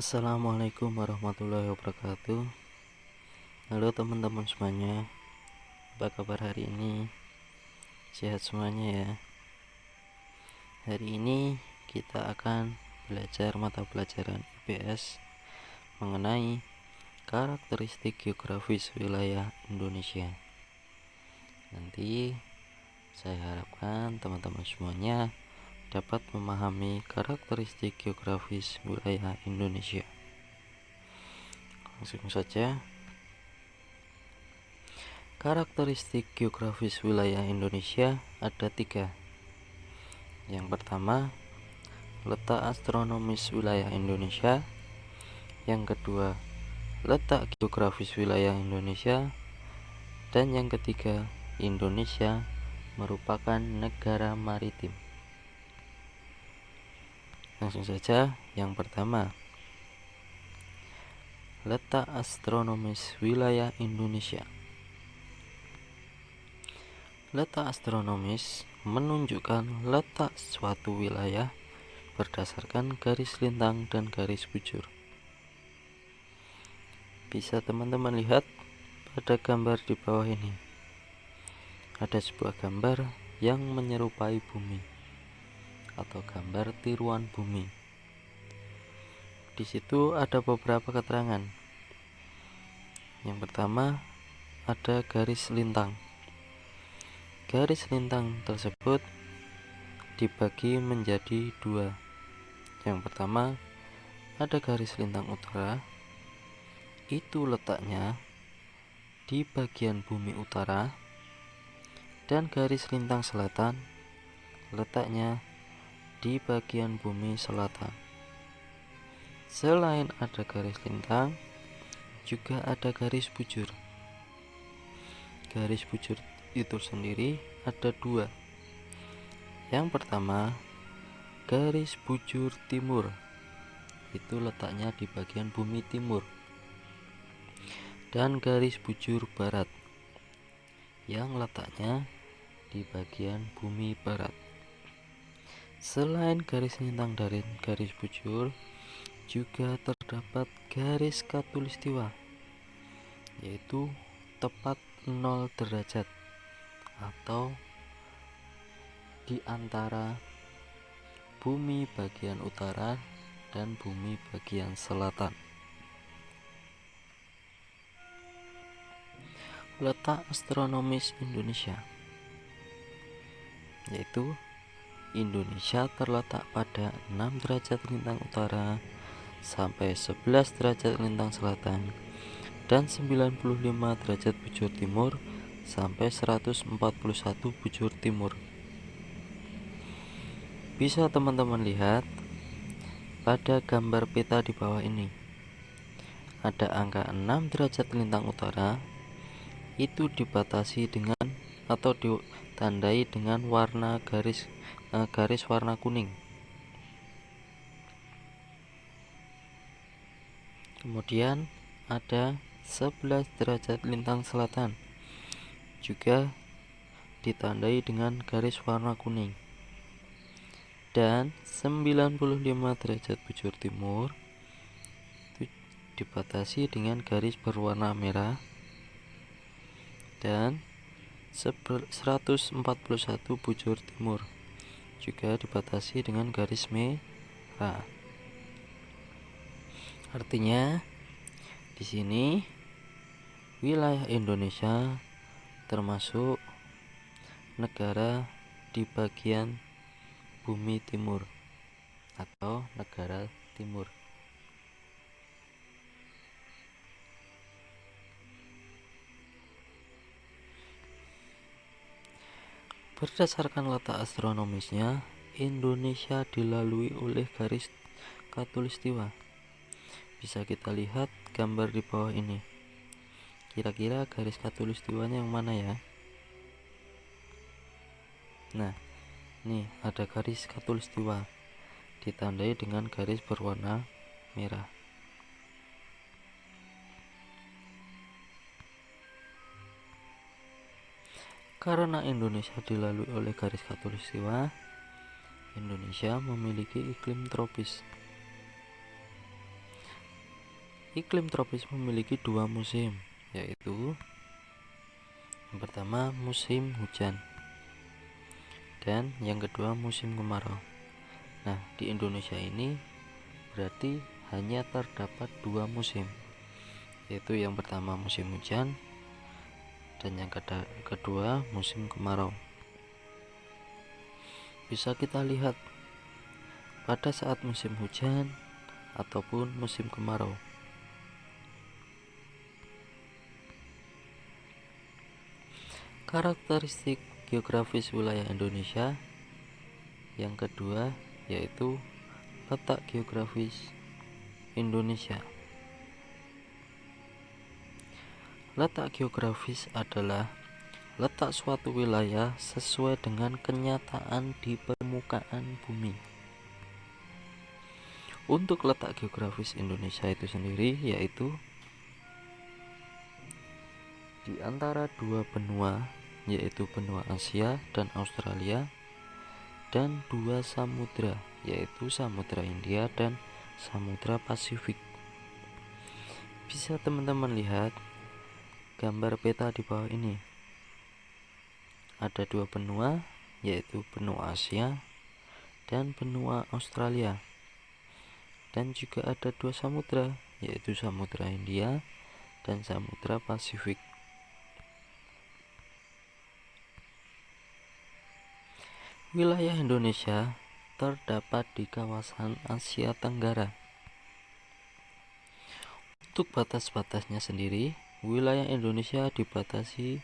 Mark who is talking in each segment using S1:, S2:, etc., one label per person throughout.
S1: Assalamualaikum warahmatullahi wabarakatuh. Halo teman-teman semuanya, apa kabar hari ini? Sehat semuanya ya. Hari ini kita akan belajar mata pelajaran IPS mengenai karakteristik geografis wilayah Indonesia. Nanti saya harapkan teman-teman semuanya dapat memahami karakteristik geografis wilayah Indonesia. Langsung saja. Karakteristik geografis wilayah Indonesia ada 3. Yang pertama, letak astronomis wilayah Indonesia. Yang kedua, letak geografis wilayah Indonesia. Dan yang ketiga, Indonesia merupakan negara maritim. Langsung saja, yang pertama, letak astronomis wilayah Indonesia. Letak astronomis menunjukkan letak suatu wilayah berdasarkan garis lintang dan garis bujur. Bisa teman-teman lihat pada gambar di bawah ini. Ada sebuah gambar yang menyerupai bumi atau gambar tiruan bumi. Di situ ada beberapa keterangan. Yang pertama, ada garis lintang. Garis lintang tersebut dibagi menjadi 2. Yang pertama, ada garis lintang utara. Itu letaknya di bagian bumi utara. Dan garis lintang selatan letaknya di bagian bumi selatan. Selain ada garis lintang, juga ada garis bujur. Garis bujur itu sendiri ada 2. Yang pertama, garis bujur timur. Itu letaknya di bagian bumi timur. Dan garis bujur barat yang letaknya di bagian bumi barat. Selain garis lintang dan garis bujur, juga terdapat garis khatulistiwa, yaitu tepat 0 derajat atau di antara bumi bagian utara dan bumi bagian selatan. Letak astronomis Indonesia, yaitu Indonesia terletak pada 6 derajat lintang utara sampai 11 derajat lintang selatan dan 95 derajat bujur timur sampai 141 bujur timur. Bisa teman-teman lihat pada gambar peta di bawah ini. Ada angka 6 derajat lintang utara, itu dibatasi dengan atau ditandai dengan warna garis warna kuning. Kemudian ada 11 derajat lintang selatan, juga ditandai dengan garis warna kuning. Dan 95 derajat bujur timur itu dibatasi dengan garis berwarna merah. Dan 141 bujur timur juga dibatasi dengan garis merah. Artinya di sini wilayah Indonesia termasuk negara di bagian bumi timur atau negara timur. Berdasarkan letak astronomisnya, Indonesia dilalui oleh garis khatulistiwa. Bisa kita lihat gambar di bawah ini. Kira-kira garis khatulistiwanya yang mana ya? Nah, nih ada garis khatulistiwa ditandai dengan garis berwarna merah. Karena Indonesia dilalui oleh garis khatulistiwa, Indonesia memiliki iklim tropis. Iklim tropis memiliki dua musim, yaitu yang pertama musim hujan dan yang kedua musim kemarau. Nah, di Indonesia ini berarti hanya terdapat dua musim, yaitu yang pertama musim hujan dan yang kedua musim kemarau. Bisa kita lihat pada saat musim hujan ataupun musim kemarau. Karakteristik geografis wilayah Indonesia yang kedua yaitu letak geografis Indonesia. Letak geografis adalah letak suatu wilayah sesuai dengan kenyataan di permukaan bumi. Untuk letak geografis Indonesia itu sendiri yaitu di antara dua benua, yaitu benua Asia dan Australia, dan dua samudra, yaitu Samudra Hindia dan Samudra Pasifik. Bisa teman-teman lihat gambar peta di bawah ini. Ada dua benua, yaitu benua Asia dan benua Australia. Dan juga ada dua samudra, yaitu Samudra Hindia dan Samudra Pasifik. Wilayah Indonesia terdapat di kawasan Asia Tenggara. Untuk batas-batasnya sendiri, wilayah Indonesia dibatasi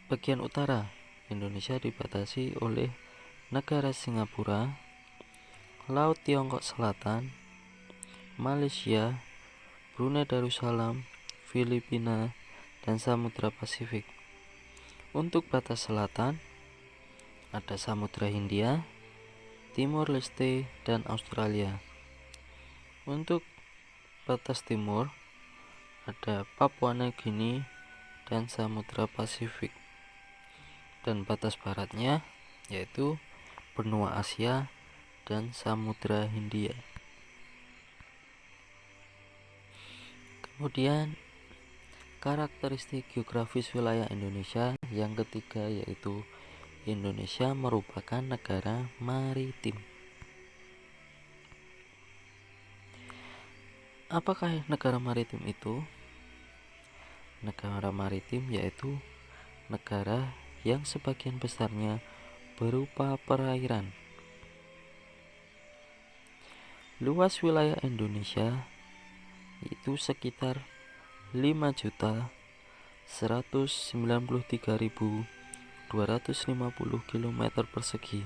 S1: bagian utara. Indonesia dibatasi oleh negara Singapura, Laut Tiongkok Selatan, Malaysia, Brunei Darussalam, Filipina, dan Samudra Pasifik. Untuk batas selatan ada Samudra Hindia, Timor Leste, dan Australia. Untuk batas timur ada Papua Nugini dan Samudra Pasifik. Dan batas baratnya yaitu benua Asia dan Samudra Hindia. Kemudian karakteristik geografis wilayah Indonesia yang ketiga yaitu Indonesia merupakan negara maritim. Apakah negara maritim itu? Negara maritim yaitu negara yang sebagian besarnya berupa perairan. Luas wilayah Indonesia itu sekitar 5.193.250 km persegi.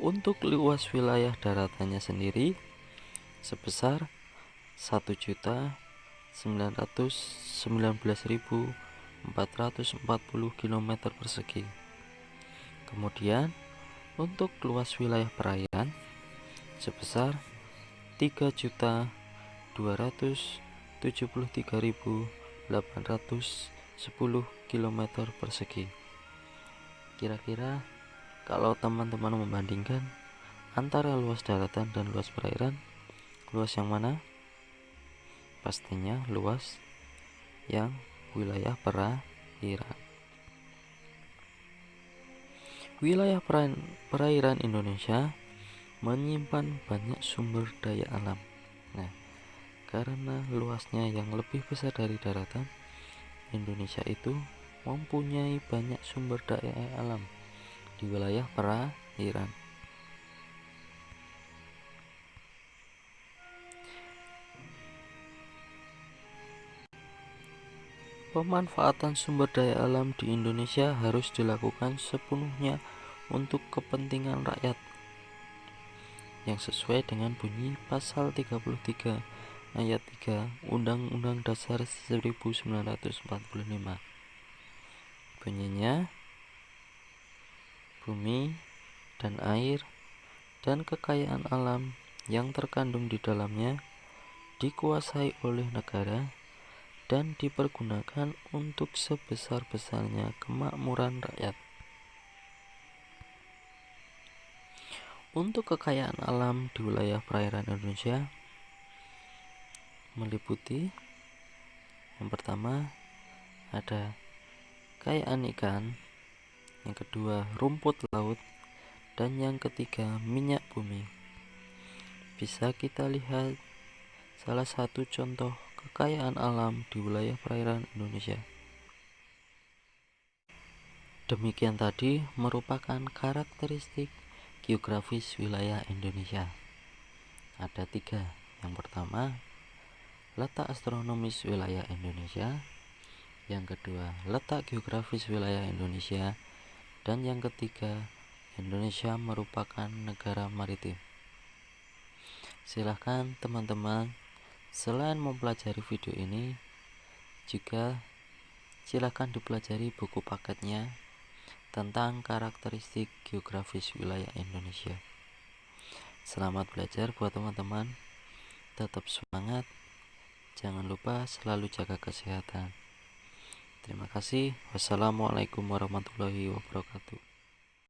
S1: Untuk luas wilayah daratannya sendiri sebesar 1.919.440 km persegi. Kemudian untuk luas wilayah perairan sebesar 3.273.810 km persegi. Kira-kira kalau teman-teman membandingkan antara luas daratan dan luas perairan, luas yang mana? Pastinya luas yang wilayah perairan. Wilayah perairan Indonesia menyimpan banyak sumber daya alam. Nah, karena luasnya yang lebih besar dari daratan, Indonesia itu mempunyai banyak sumber daya alam di wilayah perairan. Pemanfaatan sumber daya alam di Indonesia harus dilakukan sepenuhnya untuk kepentingan rakyat yang sesuai dengan bunyi pasal 33 ayat 3 Undang-Undang Dasar 1945. Bunyinya, bumi dan air dan kekayaan alam yang terkandung di dalamnya dikuasai oleh negara dan dipergunakan untuk sebesar-besarnya kemakmuran rakyat. Untuk kekayaan alam di wilayah perairan Indonesia meliputi yang pertama ada kekayaan ikan, yang kedua rumput laut, dan yang ketiga minyak bumi. Bisa kita lihat salah satu contoh kekayaan alam di wilayah perairan Indonesia. Demikian tadi merupakan karakteristik geografis wilayah Indonesia. Ada 3. Yang pertama, letak astronomis wilayah Indonesia. Yang kedua, letak geografis wilayah Indonesia. Dan yang ketiga, Indonesia merupakan negara maritim. Silahkan teman-teman, selain mempelajari video ini, juga silahkan dipelajari buku paketnya tentang karakteristik geografis wilayah Indonesia. Selamat belajar buat teman-teman. Tetap semangat. Jangan lupa selalu jaga kesehatan. Terima kasih. Wassalamualaikum warahmatullahi wabarakatuh.